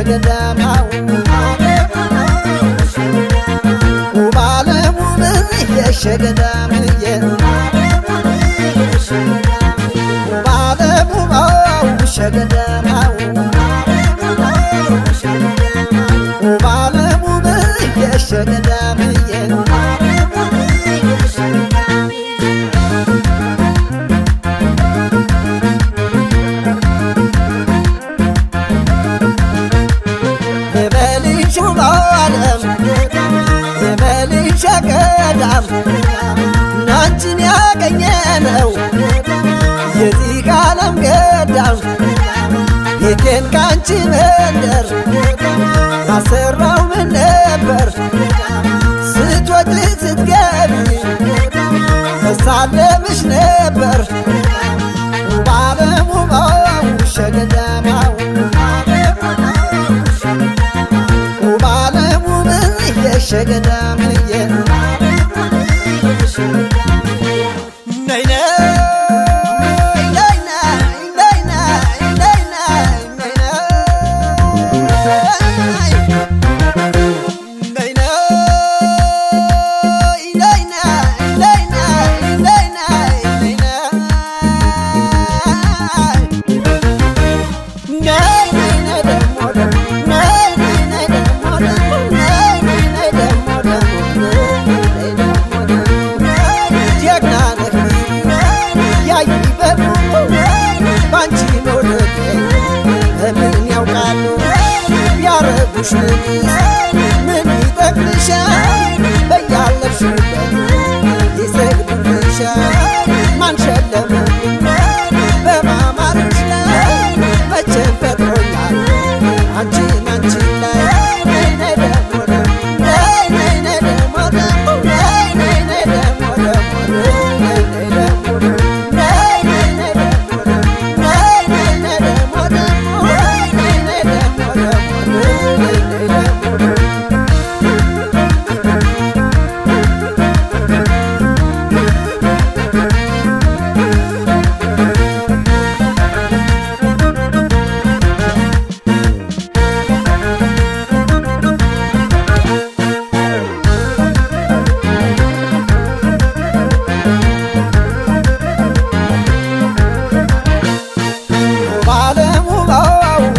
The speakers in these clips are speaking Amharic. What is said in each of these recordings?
የሸገዳማው ውባለሙ የሸገዳምዬ ውባለሙ ሸገዳማው ውባለሙ የሸገዳምዬ ሸገዳም ናንቺን ያገኘነው የዚህ ዓለም ገዳም ቤቴን ካንቺ መንደር አሰራው ምን ነበር ስትወጪ ስትገቢ እሳለምሽ ነበር ውባለሙ ሸገዳማው ውባለሙ የሸገዳምዬ ምን ይጠቅምሻል በያለሽበት ይሰግዱልሻል ማን ሸለመኝ በማማርሽ ላይ መቼም ፈጥሮኛል አንቺን አንቺን ላይ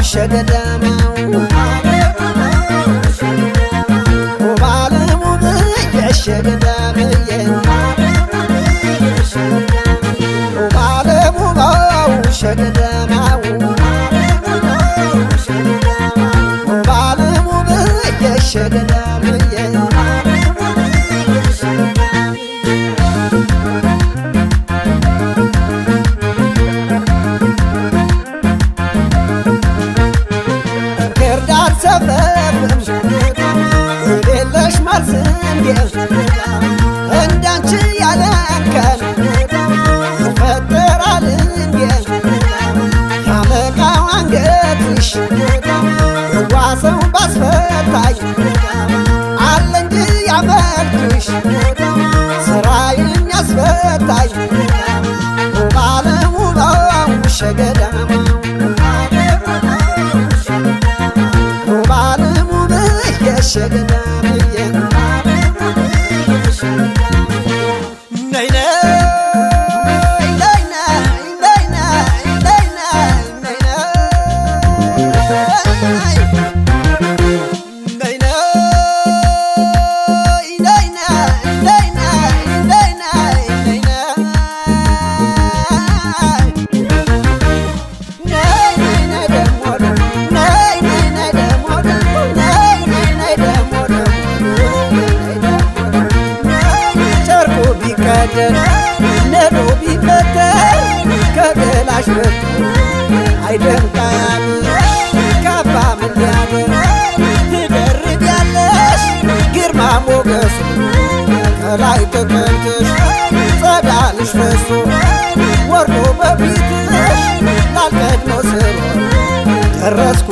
ሸገዳማው ውባለሙ የሸገዳምዬ ውባለሙ ሸገዳማው ውባለሙ የሸገዳምዬ የሌለሽ ማልስንዴ እንዳንቺ ያለንከን ይፈጠራል እንዴ ያመቃው አንገትሽ ዋሰው ባስፈታኝ አለ እንጂ ያመልክሽ ስራዬን ያስፈታኝ ውባለሙ ሸገዳማው የሸገዳምዬ ነዶ ቢበተር ከገላሽ በቶ አይደምቃም ካባ ምን ሊያደር ትደርቢያለሽ ግርማ ሞገሱ ከላይ ተቀልተሽ ጸዳልሽ ፈሶ ወርዶ በፊትሽ ላልቀድሞ ስሮ ደረስኩ